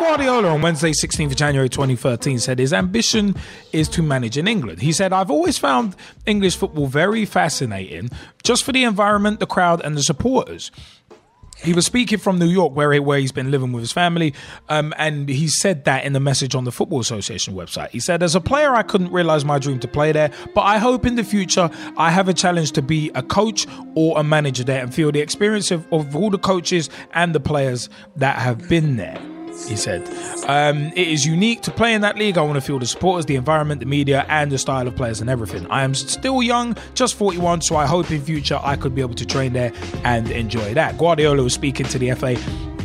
Guardiola on Wednesday, 16th of January 2013 said his ambition is to manage in England. He said, "I've always found English football very fascinating, just for the environment, the crowd and the supporters." He was speaking from New York, where he's been living with his family, and he said that in the message on the Football Association website. He said, "As a player, I couldn't realise my dream to play there, but I hope in the future I have a challenge to be a coach or a manager there and feel the experience of all the coaches and the players that have been there." He said, "It is unique to play in that league. I want to feel the supporters, the environment, the media, and the style of players and everything. I am still young, just 41, so I hope in future I could be able to train there and enjoy that." Guardiola was speaking to the FA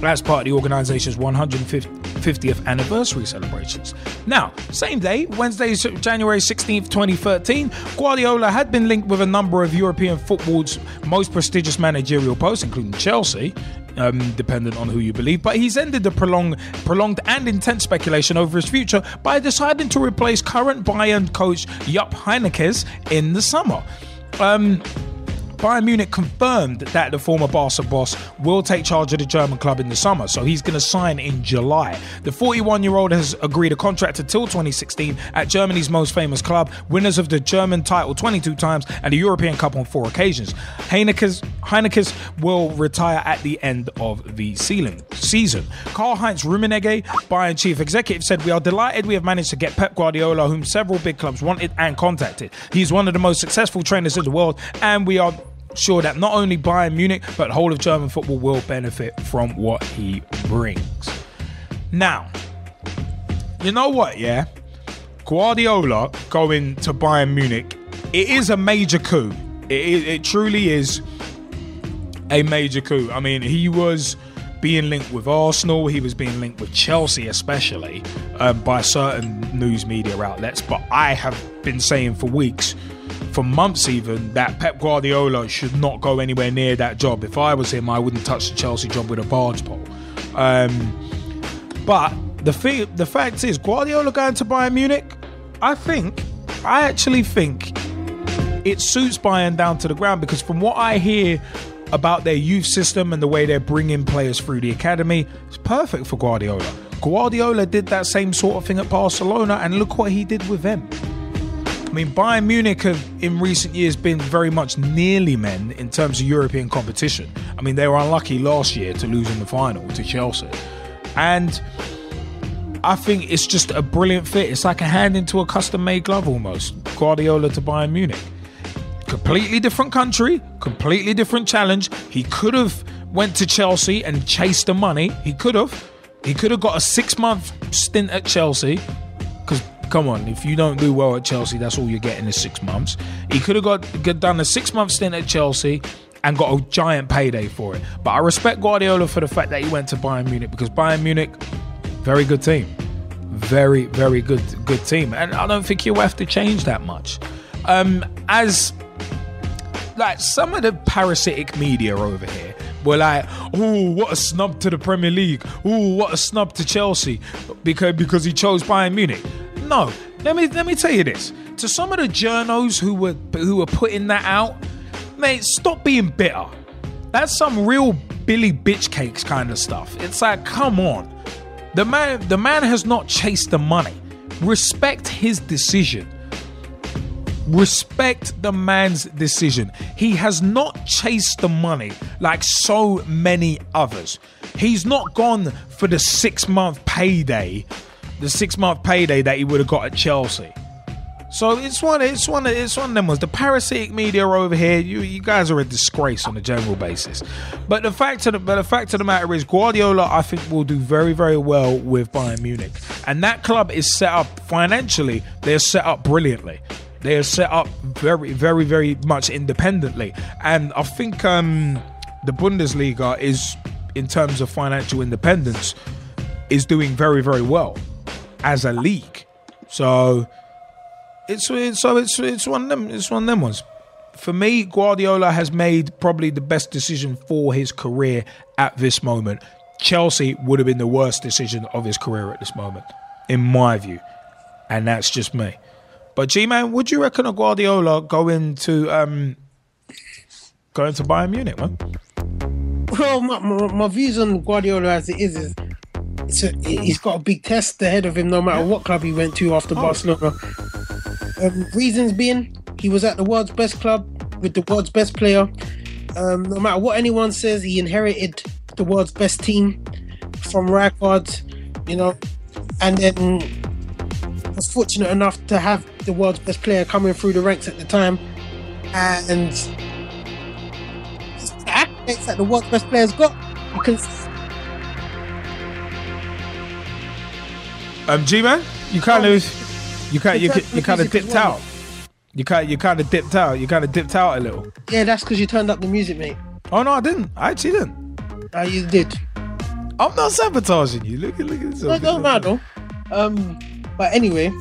as part of the organisation's 150th anniversary celebrations. Now, same day, Wednesday, January 16th, 2013, Guardiola had been linked with a number of European football's most prestigious managerial posts, including Chelsea, dependent on who you believe, but he's ended the prolonged and intense speculation over his future by deciding to replace current Bayern coach Jupp Heynckes in the summer. Bayern Munich confirmed that the former Barca boss will take charge of the German club in the summer, so he's going to sign in July. The 41-year-old has agreed a contract until 2016 at Germany's most famous club, winners of the German title 22 times and the European Cup on 4 occasions. Heynckes will retire at the end of the season. Karl-Heinz Rummenigge, Bayern chief executive, said, "We are delighted we have managed to get Pep Guardiola, whom several big clubs wanted and contacted. He's one of the most successful trainers in the world, and we are sure that not only Bayern Munich but the whole of German football will benefit from what he brings." Now, you know what, yeah? Guardiola going to Bayern Munich, it is a major coup. It truly is a major coup. I mean, he was being linked with Arsenal, he was being linked with Chelsea especially, by certain news media outlets, but I have been saying for weeks, for months even, that Pep Guardiola should not go anywhere near that job. If I was him, I wouldn't touch the Chelsea job with a barge pole. But the fact is, Guardiola going to Bayern Munich, I actually think it suits Bayern down to the ground, because from what I hear about their youth system and the way they're bringing players through the academy, it's perfect for Guardiola. Guardiola did that same sort of thing at Barcelona, and look what he did with them. I mean, Bayern Munich have in recent years been very much nearly men in terms of European competition. I mean, they were unlucky last year to lose in the final to Chelsea. And I think it's just a brilliant fit. It's like a hand into a custom-made glove almost. Guardiola to Bayern Munich. Completely different country, completely different challenge. He could have went to Chelsea and chased the money. He could have got a 6-month stint at Chelsea. Because, come on, if you don't do well at Chelsea, that's all you're getting is 6 months. He could have done a 6-month stint at Chelsea and got a giant payday for it. But I respect Guardiola for the fact that he went to Bayern Munich, because Bayern Munich, very good team. Very, very good team. And I don't think he'll have to change that much. Like, some of the parasitic media over here were like, "Oh, what a snub to the Premier League. Oh, what a snub to Chelsea because he chose Bayern Munich." No, let me tell you this. To some of the journos who were putting that out, mate, stop being bitter. That's some real Billy Bitch Cakes kind of stuff. It's like, come on. The man has not chased the money. Respect his decision. Respect the man's decision. He has not chased the money like so many others. He's not gone for the 6-month payday, that he would have got at Chelsea. So it's one of them ones. The parasitic media over here, you guys are a disgrace on a general basis. But the fact of the matter is, Guardiola, I think, will do very, very well with Bayern Munich. And that club is set up financially. They're set up brilliantly. They are set up very, very, very much independently. And I think the Bundesliga is, in terms of financial independence, is doing very, very well as a league. So it's one of them. It's one of them ones. For me, Guardiola has made probably the best decision for his career at this moment. Chelsea would have been the worst decision of his career at this moment, in my view. And that's just me. But Gman, would you reckon a Guardiola going to Bayern Munich, man? Well, my views on Guardiola as it is he's got a big test ahead of him, no matter what club he went to after Barcelona. Reasons being, he was at the world's best club with the world's best player. No matter what anyone says, he inherited the world's best team from Rijkaard, you know, and then was fortunate enough to have the world's best player coming through the ranks at the time, and the accolades that the world's best players got, because Gman, you kind of dipped out. You kind of dipped out. You kind of dipped out a little. Yeah, that's because you turned up the music, mate. Oh no, I didn't. I actually didn't. You did. I'm not sabotaging you. Look at this. No, don't matter. But anyway,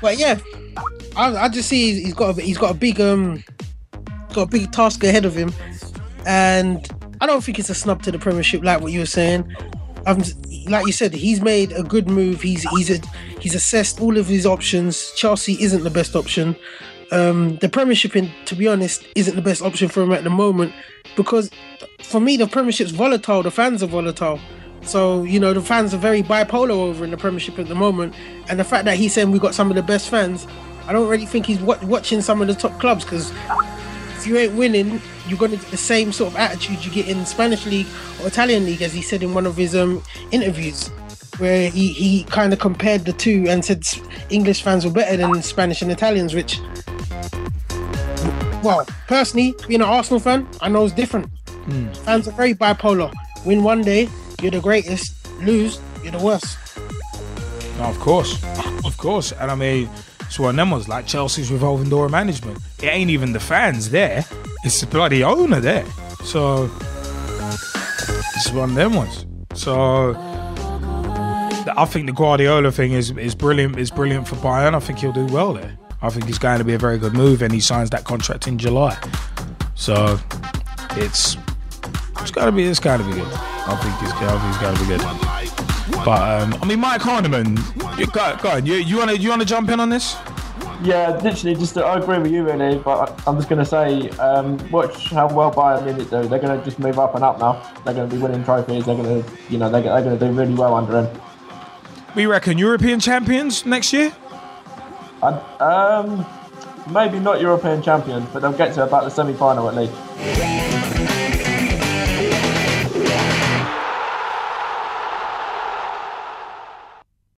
but yeah, I just see he's got a big task ahead of him, and I don't think it's a snub to the Premiership like what you were saying. Like you said, he's made a good move. He's assessed all of his options. Chelsea isn't the best option. The Premiership, to be honest, isn't the best option for him at the moment, because for me the Premiership's volatile. The fans are volatile. So, you know, the fans are very bipolar over in the Premiership at the moment. And the fact that he's saying we've got some of the best fans, I don't really think he's watching some of the top clubs, because if you ain't winning, you're going to get the same sort of attitude you get in Spanish League or Italian League, as he said in one of his interviews, where he kind of compared the two and said English fans were better than Spanish and Italians, which, well, personally, being an Arsenal fan, I know it's different. Fans are very bipolar. Win one day, you're the greatest. Lose, you're the worst. No, of course. And I mean, it's one of them ones, like Chelsea's revolving door of management. It ain't even the fans there, it's the bloody owner there. So it's one of them ones. So I think the Guardiola thing is brilliant. It's brilliant for Bayern. I think he'll do well there. I think it's going to be a very good move, and he signs that contract in July. So it's got to be good. I think it's got to be good. But I mean, Mike Harniman, go on. You want to jump in on this? Yeah, literally, I agree with you really. But I'm just going to say, watch how well Bayern Munich do. They're going to just move up and up now. They're going to be winning trophies. They're going to, they're going to do really well under him. We reckon European champions next year? Maybe not European champions, but they'll get to about the semi-final at least.